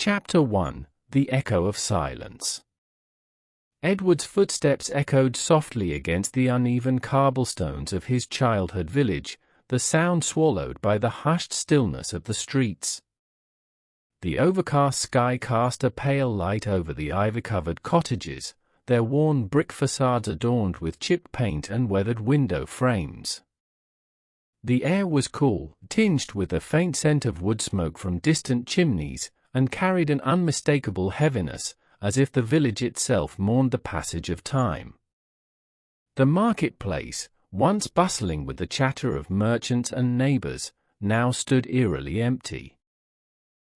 Chapter 1: The Echo of Silence. Edward's footsteps echoed softly against the uneven cobblestones of his childhood village, the sound swallowed by the hushed stillness of the streets. The overcast sky cast a pale light over the ivy-covered cottages, their worn brick facades adorned with chipped paint and weathered window frames. The air was cool, tinged with the faint scent of wood smoke from distant chimneys, and carried an unmistakable heaviness, as if the village itself mourned the passage of time. The marketplace, once bustling with the chatter of merchants and neighbors, now stood eerily empty.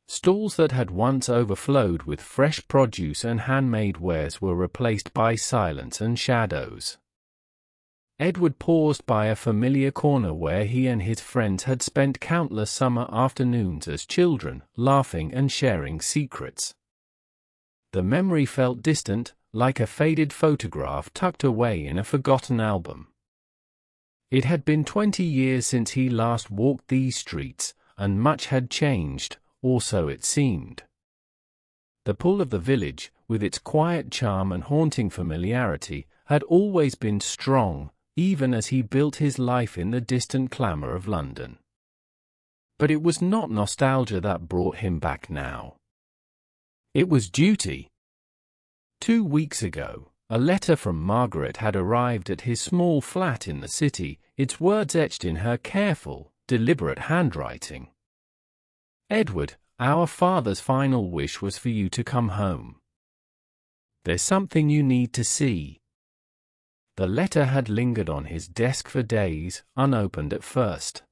Stalls that had once overflowed with fresh produce and handmade wares were replaced by silence and shadows. Edward paused by a familiar corner where he and his friends had spent countless summer afternoons as children, laughing and sharing secrets. The memory felt distant, like a faded photograph tucked away in a forgotten album. It had been 20 years since he last walked these streets, and much had changed, or so it seemed. The pull of the village, with its quiet charm and haunting familiarity, had always been strong, even as he built his life in the distant clamor of London. But it was not nostalgia that brought him back now. It was duty. 2 weeks ago, a letter from Margaret had arrived at his small flat in the city, its words etched in her careful, deliberate handwriting. "Edward, our father's final wish was for you to come home. There's something you need to see." The letter had lingered on his desk for days, unopened at first.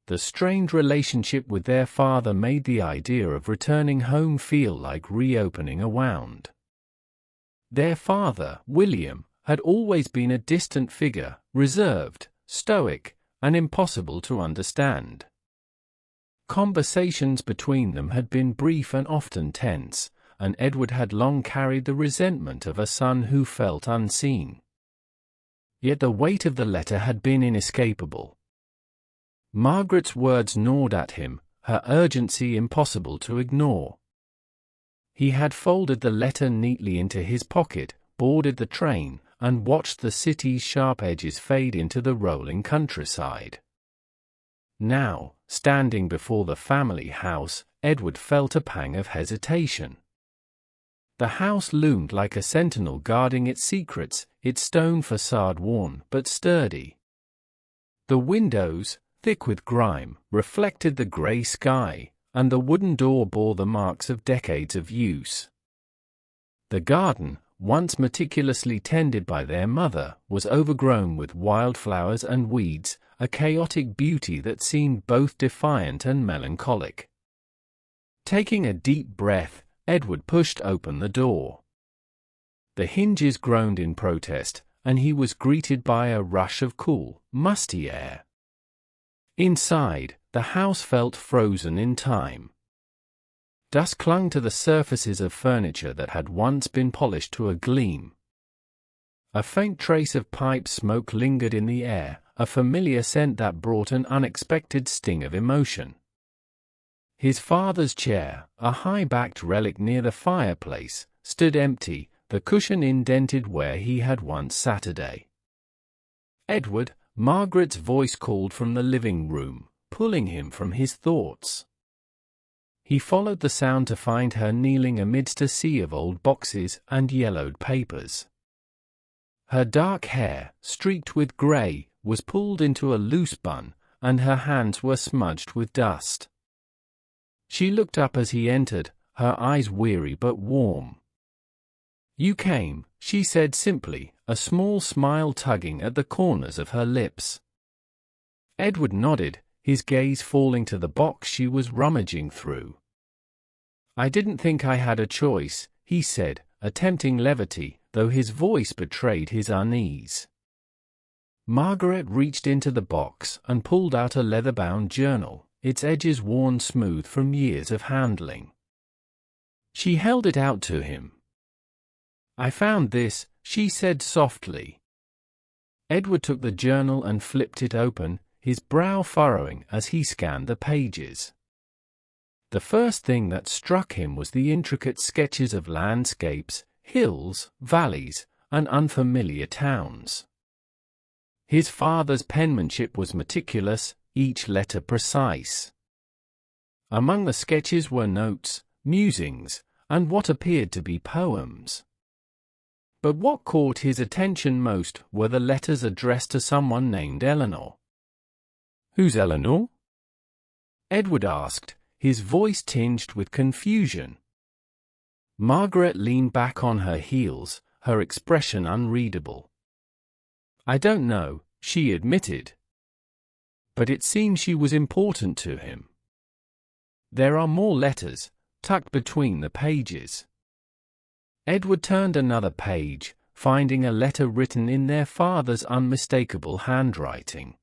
The strained relationship with their father made the idea of returning home feel like reopening a wound. Their father, William, had always been a distant figure, reserved, stoic, and impossible to understand. Conversations between them had been brief and often tense, and Edward had long carried the resentment of a son who felt unseen. Yet the weight of the letter had been inescapable. Margaret's words gnawed at him, her urgency impossible to ignore. He had folded the letter neatly into his pocket, boarded the train, and watched the city's sharp edges fade into the rolling countryside. Now, standing before the family house, Edward felt a pang of hesitation. The house loomed like a sentinel guarding its secrets, its stone facade worn but sturdy. The windows, thick with grime, reflected the grey sky, and the wooden door bore the marks of decades of use. The garden, once meticulously tended by their mother, was overgrown with wildflowers and weeds, a chaotic beauty that seemed both defiant and melancholic. Taking a deep breath, Edward pushed open the door. The hinges groaned in protest, and he was greeted by a rush of cool, musty air. Inside, the house felt frozen in time. Dust clung to the surfaces of furniture that had once been polished to a gleam. A faint trace of pipe smoke lingered in the air, a familiar scent that brought an unexpected sting of emotion. His father's chair, a high-backed relic near the fireplace, stood empty, the cushion indented where he had once sat a day. "Edward," Margaret's voice called from the living room, pulling him from his thoughts. He followed the sound to find her kneeling amidst a sea of old boxes and yellowed papers. Her dark hair, streaked with grey, was pulled into a loose bun, and her hands were smudged with dust. She looked up as he entered, her eyes weary but warm. "You came," she said simply, a small smile tugging at the corners of her lips. Edward nodded, his gaze falling to the box she was rummaging through. "I didn't think I had a choice," he said, attempting levity, though his voice betrayed his unease. Margaret reached into the box and pulled out a leather-bound journal, its edges worn smooth from years of handling. She held it out to him. "I found this," she said softly. Edward took the journal and flipped it open, his brow furrowing as he scanned the pages. The first thing that struck him was the intricate sketches of landscapes, hills, valleys, and unfamiliar towns. His father's penmanship was meticulous, each letter precise. Among the sketches were notes, musings, and what appeared to be poems. But what caught his attention most were the letters addressed to someone named Eleanor. "Who's Eleanor?" Edward asked, his voice tinged with confusion. Margaret leaned back on her heels, her expression unreadable. "I don't know," she admitted. "But it seems she was important to him. There are more letters, tucked between the pages." Edward turned another page, finding a letter written in their father's unmistakable handwriting.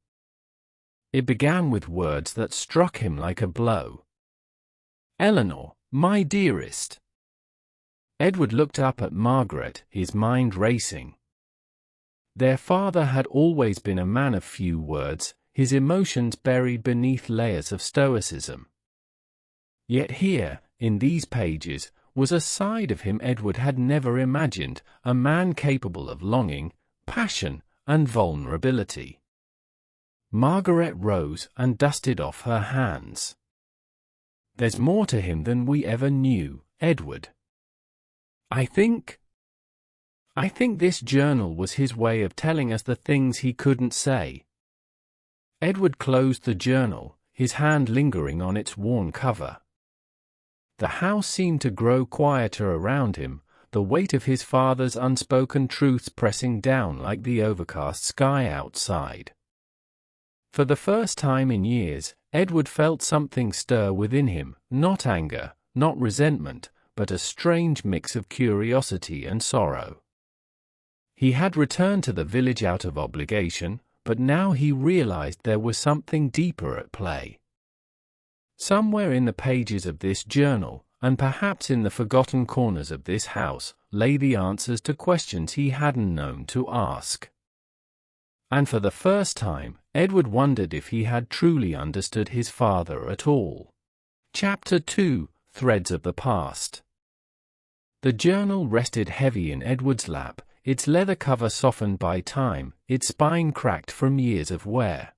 It began with words that struck him like a blow. "Eleanor, my dearest." Edward looked up at Margaret, his mind racing. Their father had always been a man of few words, his emotions buried beneath layers of stoicism. Yet here, in these pages, was a side of him Edward had never imagined, a man capable of longing, passion, and vulnerability. Margaret rose and dusted off her hands. "There's more to him than we ever knew, Edward. I think this journal was his way of telling us the things he couldn't say." Edward closed the journal, his hand lingering on its worn cover. The house seemed to grow quieter around him, the weight of his father's unspoken truths pressing down like the overcast sky outside. For the first time in years, Edward felt something stir within him, not anger, not resentment, but a strange mix of curiosity and sorrow. He had returned to the village out of obligation, but now he realized there was something deeper at play. Somewhere in the pages of this journal, and perhaps in the forgotten corners of this house, lay the answers to questions he hadn't known to ask. And for the first time, Edward wondered if he had truly understood his father at all. Chapter 2: Threads of the Past. The journal rested heavy in Edward's lap, its leather cover softened by time, its spine cracked from years of wear.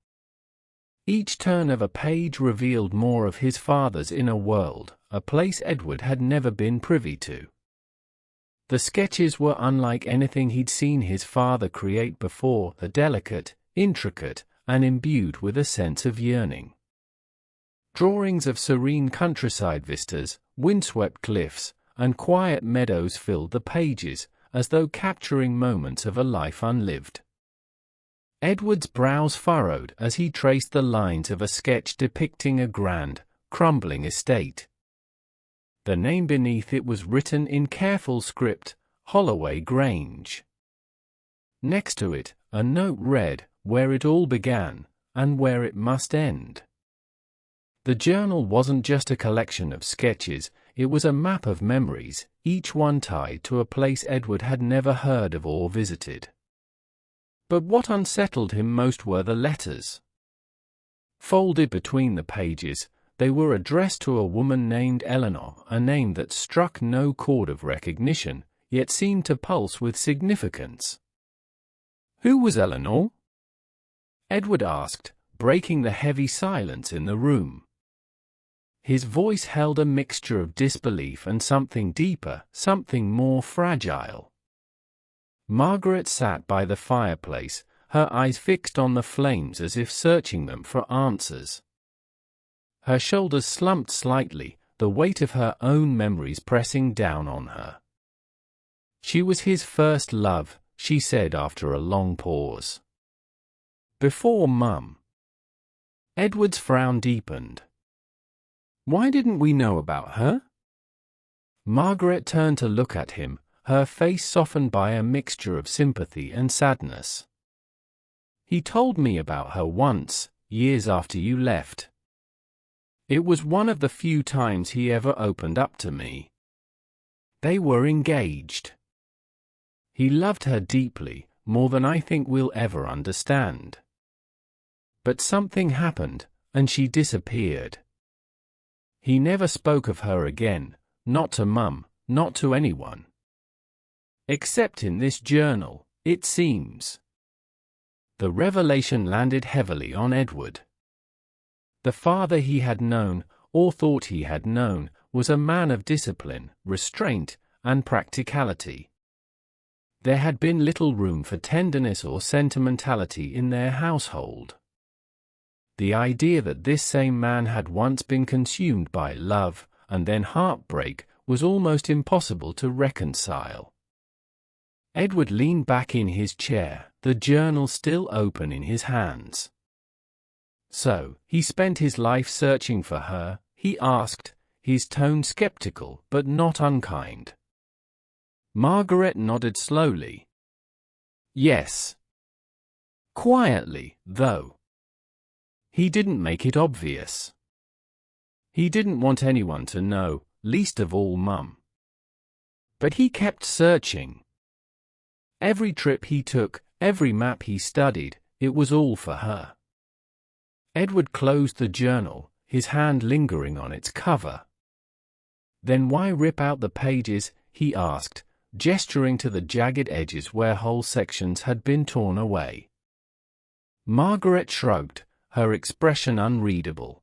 Each turn of a page revealed more of his father's inner world, a place Edward had never been privy to. The sketches were unlike anything he'd seen his father create before, delicate, intricate, and imbued with a sense of yearning. Drawings of serene countryside vistas, windswept cliffs, and quiet meadows filled the pages, as though capturing moments of a life unlived. Edward's brows furrowed as he traced the lines of a sketch depicting a grand, crumbling estate. The name beneath it was written in careful script, Holloway Grange. Next to it, a note read, where it all began, and where it must end. The journal wasn't just a collection of sketches, it was a map of memories, each one tied to a place Edward had never heard of or visited. But what unsettled him most were the letters. Folded between the pages, they were addressed to a woman named Eleanor, a name that struck no chord of recognition, yet seemed to pulse with significance. "Who was Eleanor?" Edward asked, breaking the heavy silence in the room. His voice held a mixture of disbelief and something deeper, something more fragile. Margaret sat by the fireplace, her eyes fixed on the flames as if searching them for answers. Her shoulders slumped slightly, the weight of her own memories pressing down on her. "She was his first love," she said after a long pause. "Before Mum." Edward's frown deepened. "Why didn't we know about her?" Margaret turned to look at him, her face softened by a mixture of sympathy and sadness. "He told me about her once, years after you left. It was one of the few times he ever opened up to me. They were engaged. He loved her deeply, more than I think we'll ever understand. But something happened, and she disappeared. He never spoke of her again, not to Mum, not to anyone. Except in this journal, it seems. The revelation landed heavily on Edward. The father he had known, or thought he had known, was a man of discipline, restraint, and practicality. There had been little room for tenderness or sentimentality in their household. The idea that this same man had once been consumed by love, and then heartbreak, was almost impossible to reconcile. Edward leaned back in his chair, the journal still open in his hands. So, he spent his life searching for her, he asked, his tone skeptical but not unkind. Margaret nodded slowly. Yes. Quietly, though. He didn't make it obvious. He didn't want anyone to know, least of all Mum. But he kept searching. Every trip he took, every map he studied, it was all for her. Edward closed the journal, his hand lingering on its cover. Then why rip out the pages, he asked, gesturing to the jagged edges where whole sections had been torn away. Margaret shrugged, her expression unreadable.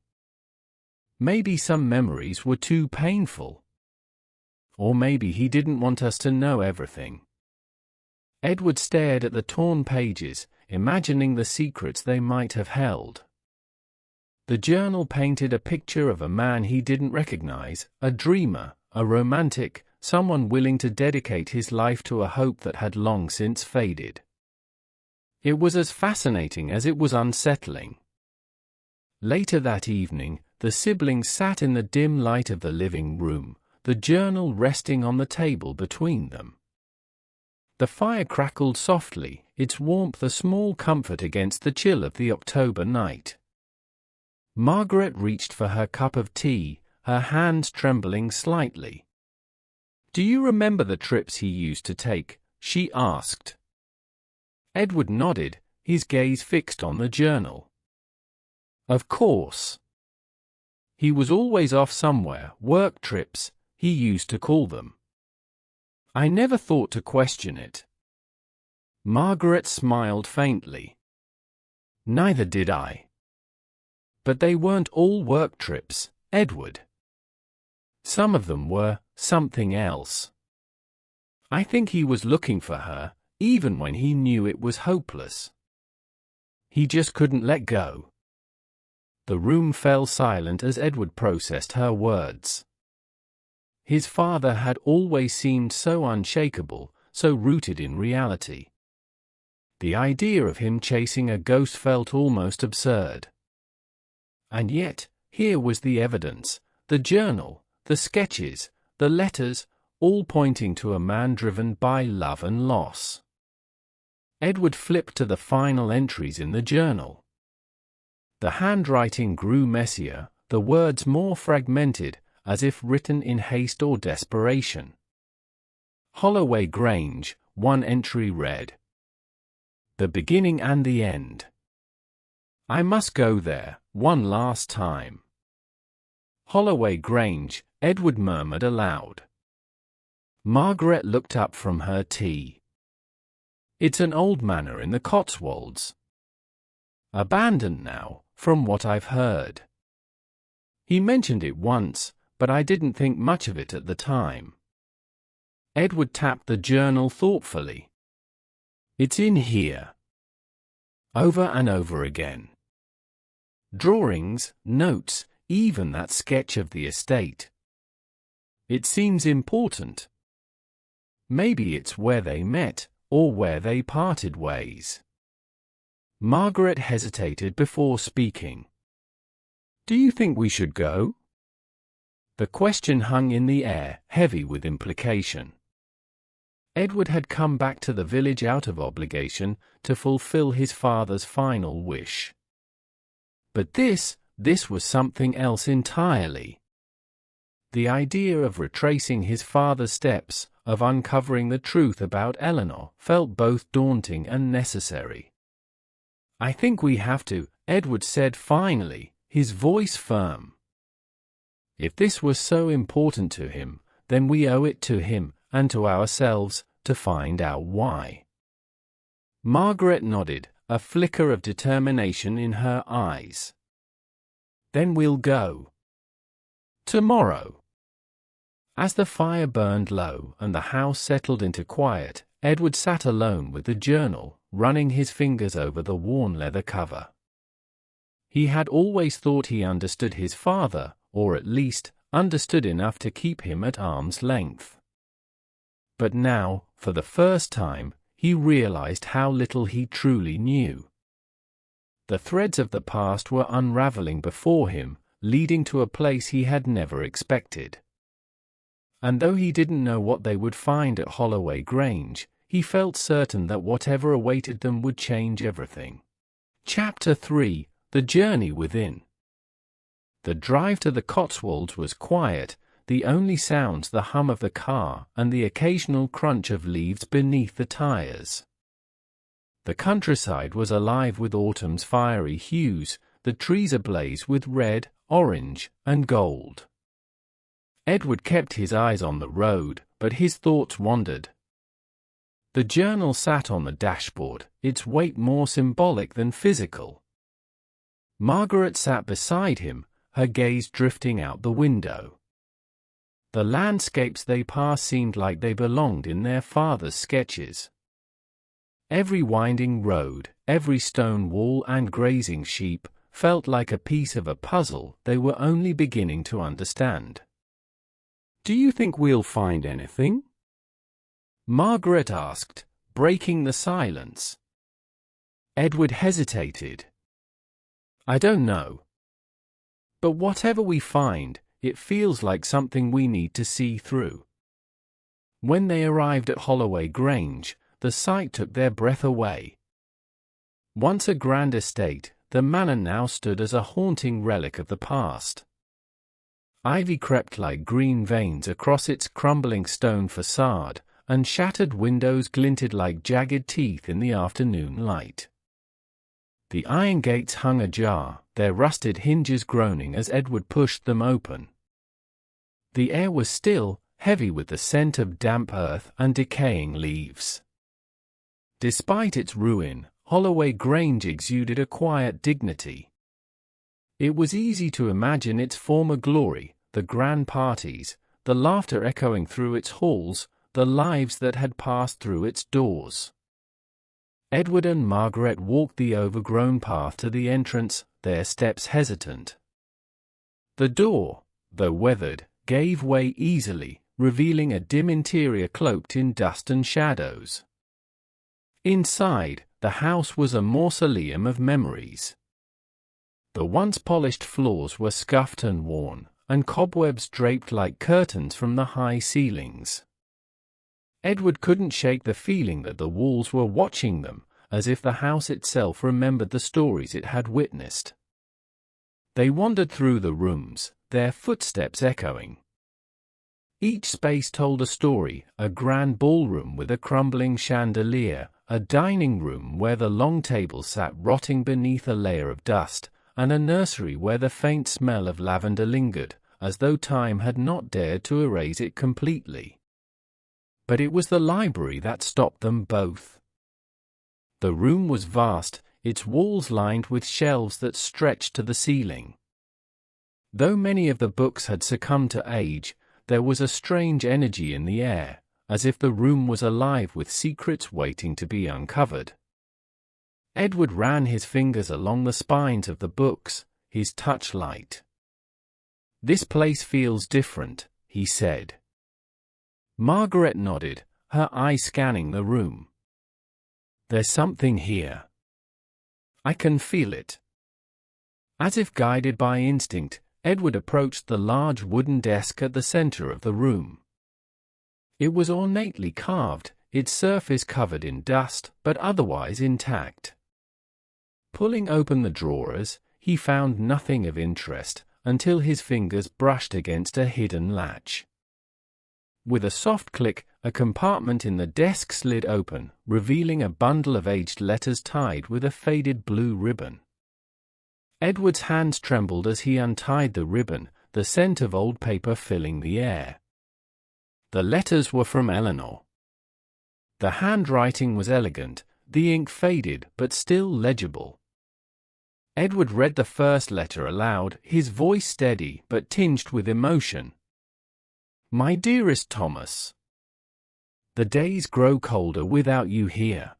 Maybe some memories were too painful. Or maybe he didn't want us to know everything. Edward stared at the torn pages, imagining the secrets they might have held. The journal painted a picture of a man he didn't recognize, a dreamer, a romantic, someone willing to dedicate his life to a hope that had long since faded. It was as fascinating as it was unsettling. Later that evening, the siblings sat in the dim light of the living room, the journal resting on the table between them. The fire crackled softly, its warmth a small comfort against the chill of the October night. Margaret reached for her cup of tea, her hands trembling slightly. "Do you remember the trips he used to take?" she asked. Edward nodded, his gaze fixed on the journal. Of course. He was always off somewhere, work trips, he used to call them. I never thought to question it. Margaret smiled faintly. Neither did I. But they weren't all work trips, Edward. Some of them were something else. I think he was looking for her, even when he knew it was hopeless. He just couldn't let go. The room fell silent as Edward processed her words. His father had always seemed so unshakable, so rooted in reality. The idea of him chasing a ghost felt almost absurd. And yet, here was the evidence, the journal, the sketches, the letters, all pointing to a man driven by love and loss. Edward flipped to the final entries in the journal. The handwriting grew messier, the words more fragmented, as if written in haste or desperation. Holloway Grange, one entry read. The beginning and the end. I must go there, one last time. Holloway Grange, Edward murmured aloud. Margaret looked up from her tea. It's an old manor in the Cotswolds. Abandoned now, from what I've heard. He mentioned it once, but I didn't think much of it at the time. Edward tapped the journal thoughtfully. It's in here. Over and over again. Drawings, notes, even that sketch of the estate. It seems important. Maybe it's where they met, or where they parted ways. Margaret hesitated before speaking. Do you think we should go? The question hung in the air, heavy with implication. Edward had come back to the village out of obligation, to fulfill his father's final wish. But this was something else entirely. The idea of retracing his father's steps, of uncovering the truth about Eleanor, felt both daunting and necessary. I think we have to, Edward said finally, his voice firm. If this was so important to him, then we owe it to him, and to ourselves, to find out why. Margaret nodded, a flicker of determination in her eyes. Then we'll go. Tomorrow. As the fire burned low and the house settled into quiet, Edward sat alone with the journal, running his fingers over the worn leather cover. He had always thought he understood his father, or at least, understood enough to keep him at arm's length. But now, for the first time, he realized how little he truly knew. The threads of the past were unraveling before him, leading to a place he had never expected. And though he didn't know what they would find at Holloway Grange, he felt certain that whatever awaited them would change everything. Chapter 3: The Journey Within. The drive to the Cotswolds was quiet, the only sounds the hum of the car and the occasional crunch of leaves beneath the tires. The countryside was alive with autumn's fiery hues, the trees ablaze with red, orange, and gold. Edward kept his eyes on the road, but his thoughts wandered. The journal sat on the dashboard, its weight more symbolic than physical. Margaret sat beside him, her gaze drifting out the window. The landscapes they passed seemed like they belonged in their father's sketches. Every winding road, every stone wall and grazing sheep, felt like a piece of a puzzle they were only beginning to understand. "Do you think we'll find anything?" Margaret asked, breaking the silence. Edward hesitated. "I don't know. But whatever we find, it feels like something we need to see through." When they arrived at Holloway Grange, the sight took their breath away. Once a grand estate, the manor now stood as a haunting relic of the past. Ivy crept like green veins across its crumbling stone facade, and shattered windows glinted like jagged teeth in the afternoon light. The iron gates hung ajar, their rusted hinges groaning as Edward pushed them open. The air was still, heavy with the scent of damp earth and decaying leaves. Despite its ruin, Holloway Grange exuded a quiet dignity. It was easy to imagine its former glory, the grand parties, the laughter echoing through its halls, the lives that had passed through its doors. Edward and Margaret walked the overgrown path to the entrance, their steps hesitant. The door, though weathered, gave way easily, revealing a dim interior cloaked in dust and shadows. Inside, the house was a mausoleum of memories. The once polished floors were scuffed and worn, and cobwebs draped like curtains from the high ceilings. Edward couldn't shake the feeling that the walls were watching them, as if the house itself remembered the stories it had witnessed. They wandered through the rooms, their footsteps echoing. Each space told a story: a grand ballroom with a crumbling chandelier, a dining room where the long table sat rotting beneath a layer of dust, and a nursery where the faint smell of lavender lingered, as though time had not dared to erase it completely. But it was the library that stopped them both. The room was vast, its walls lined with shelves that stretched to the ceiling. Though many of the books had succumbed to age, there was a strange energy in the air, as if the room was alive with secrets waiting to be uncovered. Edward ran his fingers along the spines of the books, his touch light. "This place feels different," he said. Margaret nodded, her eyes scanning the room. "There's something here. I can feel it." As if guided by instinct, Edward approached the large wooden desk at the center of the room. It was ornately carved, its surface covered in dust, but otherwise intact. Pulling open the drawers, he found nothing of interest, until his fingers brushed against a hidden latch. With a soft click, a compartment in the desk slid open, revealing a bundle of aged letters tied with a faded blue ribbon. Edward's hands trembled as he untied the ribbon, the scent of old paper filling the air. The letters were from Eleanor. The handwriting was elegant, the ink faded but still legible. Edward read the first letter aloud, his voice steady but tinged with emotion. My dearest Thomas, the days grow colder without you here.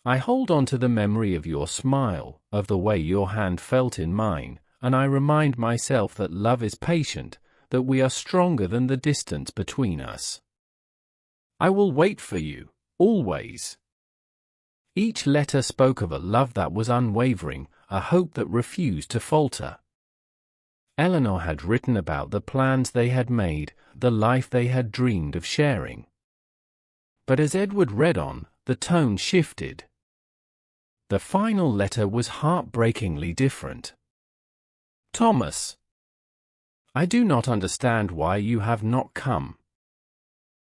I hold on to the memory of your smile, of the way your hand felt in mine, and I remind myself that love is patient, that we are stronger than the distance between us. I will wait for you, always. Each letter spoke of a love that was unwavering, a hope that refused to falter. Eleanor had written about the plans they had made, the life they had dreamed of sharing. But as Edward read on, the tone shifted. The final letter was heartbreakingly different. Thomas, I do not understand why you have not come.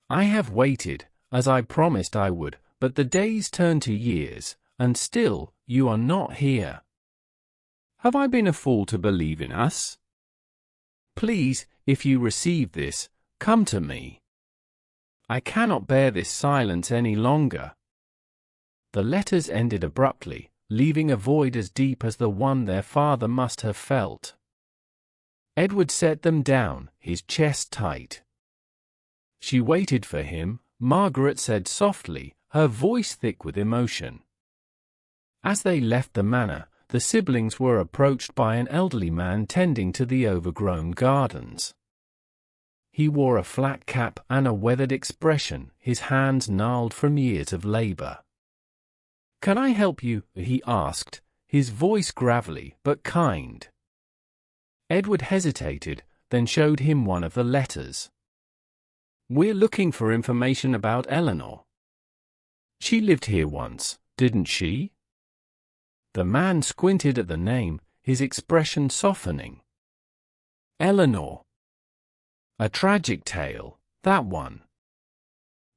I have waited, as I promised I would, but the days turn to years, and still, you are not here. Have I been a fool to believe in us? Please, if you receive this, come to me. I cannot bear this silence any longer. The letters ended abruptly, leaving a void as deep as the one their father must have felt. Edward set them down, his chest tight. She waited for him, Margaret said softly, her voice thick with emotion. As they left the manor, the siblings were approached by an elderly man tending to the overgrown gardens. He wore a flat cap and a weathered expression, his hands gnarled from years of labor. Can I help you? He asked, his voice gravelly but kind. Edward hesitated, then showed him one of the letters. We're looking for information about Eleanor. She lived here once, didn't she? The man squinted at the name, his expression softening. Eleanor. A tragic tale, that one.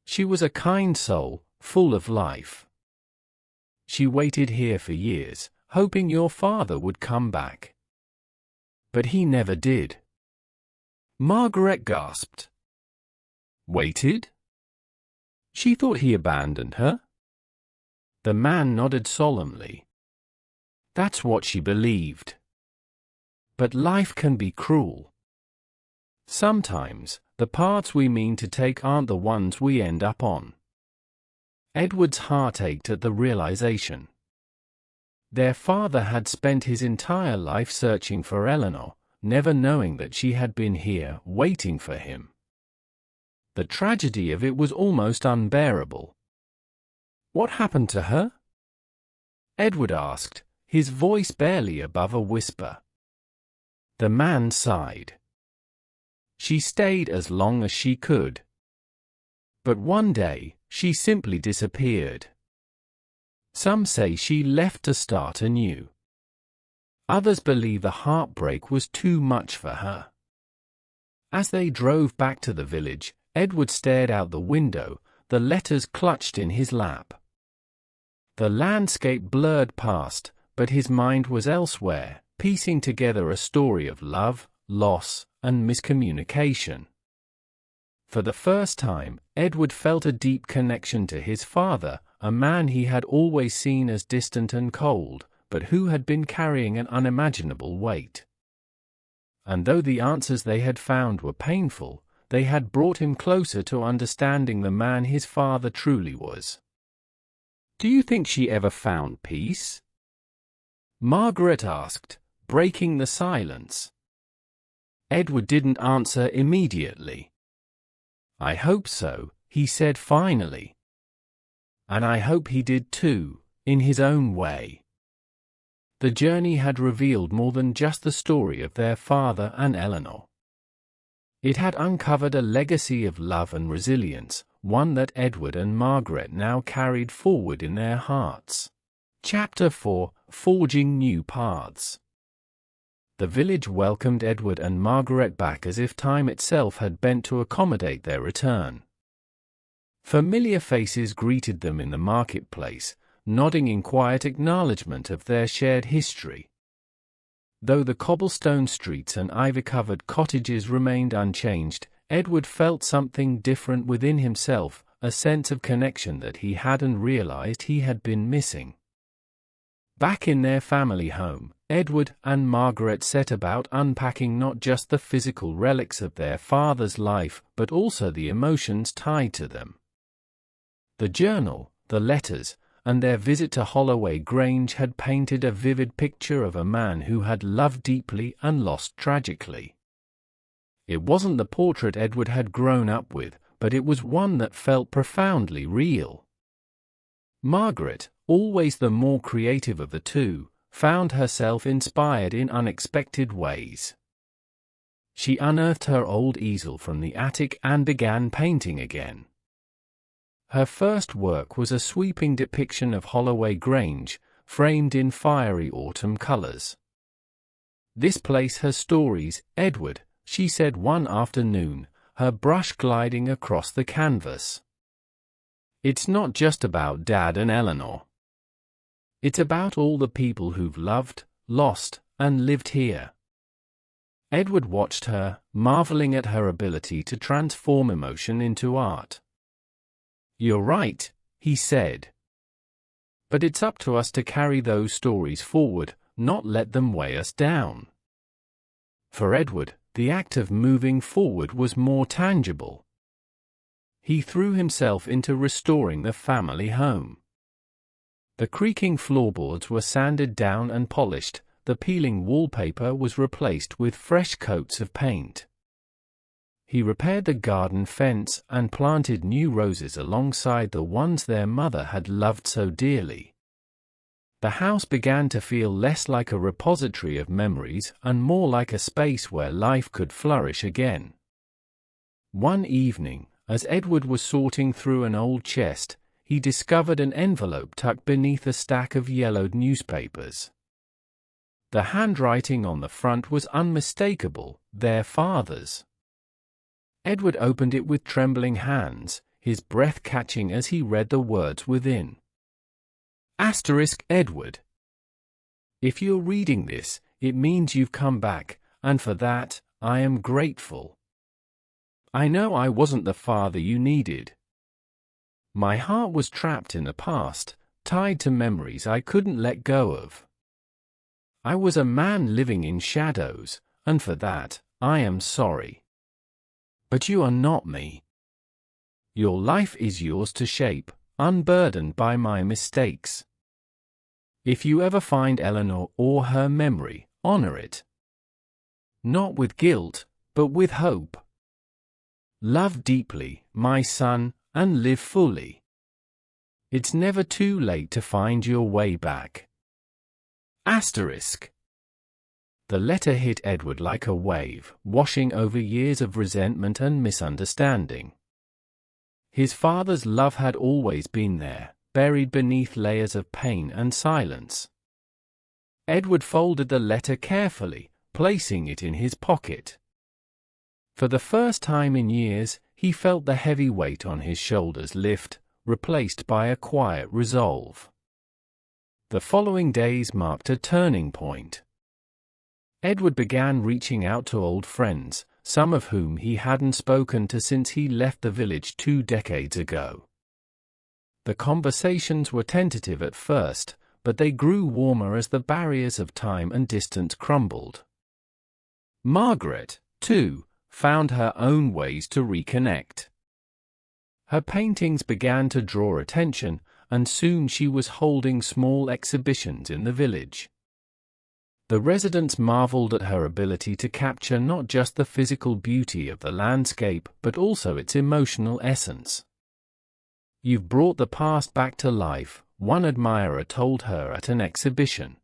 She was a kind soul, full of life. She waited here for years, hoping your father would come back. But he never did. Margaret gasped. Waited? She thought he abandoned her? The man nodded solemnly. That's what she believed. But life can be cruel. Sometimes, the paths we mean to take aren't the ones we end up on. Edward's heart ached at the realization. Their father had spent his entire life searching for Eleanor, never knowing that she had been here, waiting for him. The tragedy of it was almost unbearable. What happened to her? Edward asked, his voice barely above a whisper. The man sighed. She stayed as long as she could. But one day, she simply disappeared. Some say she left to start anew. Others believe the heartbreak was too much for her. As they drove back to the village, Edward stared out the window, the letters clutched in his lap. The landscape blurred past, but his mind was elsewhere, piecing together a story of love, loss, and miscommunication. For the first time, Edward felt a deep connection to his father, a man he had always seen as distant and cold, but who had been carrying an unimaginable weight. And though the answers they had found were painful, they had brought him closer to understanding the man his father truly was. Do you think she ever found peace? Margaret asked, breaking the silence. Edward didn't answer immediately. I hope so, he said finally. And I hope he did too, in his own way. The journey had revealed more than just the story of their father and Eleanor. It had uncovered a legacy of love and resilience, one that Edward and Margaret now carried forward in their hearts. Chapter 4: Forging New Paths. The village welcomed Edward and Margaret back as if time itself had bent to accommodate their return. Familiar faces greeted them in the marketplace, nodding in quiet acknowledgement of their shared history. Though the cobblestone streets and ivy-covered cottages remained unchanged, Edward felt something different within himself, a sense of connection that he hadn't realized he had been missing. Back in their family home, Edward and Margaret set about unpacking not just the physical relics of their father's life, but also the emotions tied to them. The journal, the letters, and their visit to Holloway Grange had painted a vivid picture of a man who had loved deeply and lost tragically. It wasn't the portrait Edward had grown up with, but it was one that felt profoundly real. Margaret, always the more creative of the two, found herself inspired in unexpected ways. She unearthed her old easel from the attic and began painting again. Her first work was a sweeping depiction of Holloway Grange, framed in fiery autumn colors. "This place has stories, Edward," she said one afternoon, her brush gliding across the canvas. "It's not just about Dad and Eleanor. It's about all the people who've loved, lost, and lived here." Edward watched her, marveling at her ability to transform emotion into art. "You're right," he said. "But it's up to us to carry those stories forward, not let them weigh us down." For Edward, the act of moving forward was more tangible. He threw himself into restoring the family home. The creaking floorboards were sanded down and polished, the peeling wallpaper was replaced with fresh coats of paint. He repaired the garden fence and planted new roses alongside the ones their mother had loved so dearly. The house began to feel less like a repository of memories and more like a space where life could flourish again. One evening, as Edward was sorting through an old chest, he discovered an envelope tucked beneath a stack of yellowed newspapers. The handwriting on the front was unmistakable, their father's. Edward opened it with trembling hands, his breath catching as he read the words within. Edward. If you're reading this, it means you've come back, and for that, I am grateful. I know I wasn't the father you needed. My heart was trapped in the past, tied to memories I couldn't let go of. I was a man living in shadows, and for that, I am sorry. But you are not me. Your life is yours to shape, unburdened by my mistakes. If you ever find Eleanor or her memory, honor it. Not with guilt, but with hope. Love deeply, my son, and live fully. It's never too late to find your way back. The letter hit Edward like a wave, washing over years of resentment and misunderstanding. His father's love had always been there, buried beneath layers of pain and silence. Edward folded the letter carefully, placing it in his pocket. For the first time in years, he felt the heavy weight on his shoulders lift, replaced by a quiet resolve. The following days marked a turning point. Edward began reaching out to old friends, some of whom he hadn't spoken to since he left the village 2 decades ago. The conversations were tentative at first, but they grew warmer as the barriers of time and distance crumbled. Margaret, too, found her own ways to reconnect. Her paintings began to draw attention, and soon she was holding small exhibitions in the village. The residents marveled at her ability to capture not just the physical beauty of the landscape but also its emotional essence. "You've brought the past back to life," one admirer told her at an exhibition.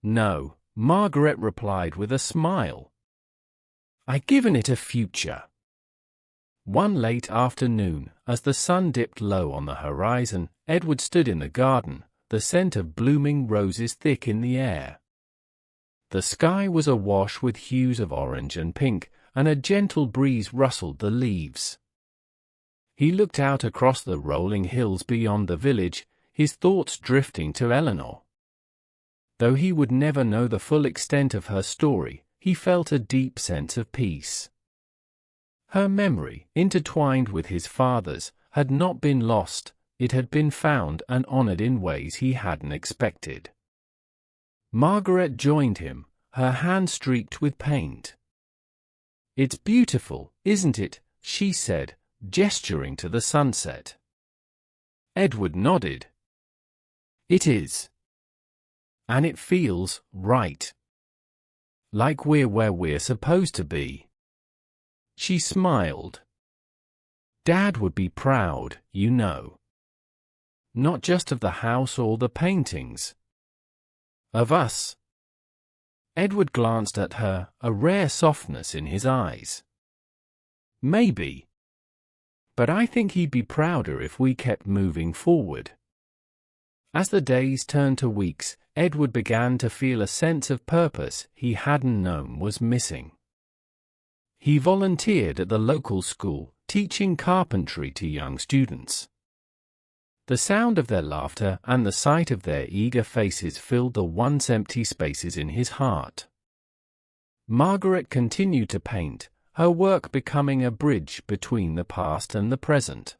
"No," Margaret replied with a smile. "I've given it a future." One late afternoon, as the sun dipped low on the horizon, Edward stood in the garden, the scent of blooming roses thick in the air. The sky was awash with hues of orange and pink, and a gentle breeze rustled the leaves. He looked out across the rolling hills beyond the village, his thoughts drifting to Eleanor. Though he would never know the full extent of her story, he felt a deep sense of peace. Her memory, intertwined with his father's, had not been lost, it had been found and honored in ways he hadn't expected. Margaret joined him, her hand streaked with paint. "It's beautiful, isn't it?" she said, gesturing to the sunset. Edward nodded. "It is. And it feels right. Like we're where we're supposed to be." She smiled. "Dad would be proud, you know. Not just of the house or the paintings. Of us." Edward glanced at her, a rare softness in his eyes. "Maybe. But I think he'd be prouder if we kept moving forward." As the days turned to weeks, Edward began to feel a sense of purpose he hadn't known was missing. He volunteered at the local school, teaching carpentry to young students. The sound of their laughter and the sight of their eager faces filled the once empty spaces in his heart. Margaret continued to paint, her work becoming a bridge between the past and the present.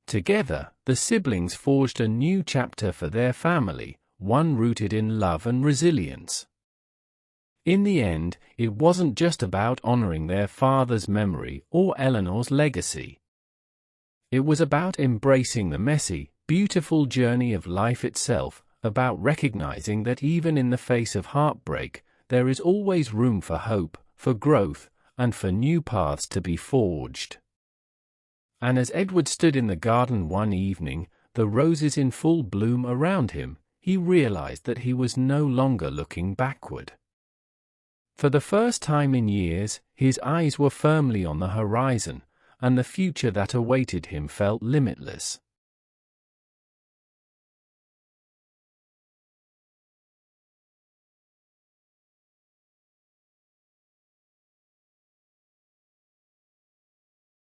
Together, the siblings forged a new chapter for their family, one rooted in love and resilience. In the end, it wasn't just about honoring their father's memory or Eleanor's legacy. It was about embracing the messy, beautiful journey of life itself, about recognizing that even in the face of heartbreak, there is always room for hope, for growth, and for new paths to be forged. And as Edward stood in the garden one evening, the roses in full bloom around him, he realized that he was no longer looking backward. For the first time in years, his eyes were firmly on the horizon, and the future that awaited him felt limitless.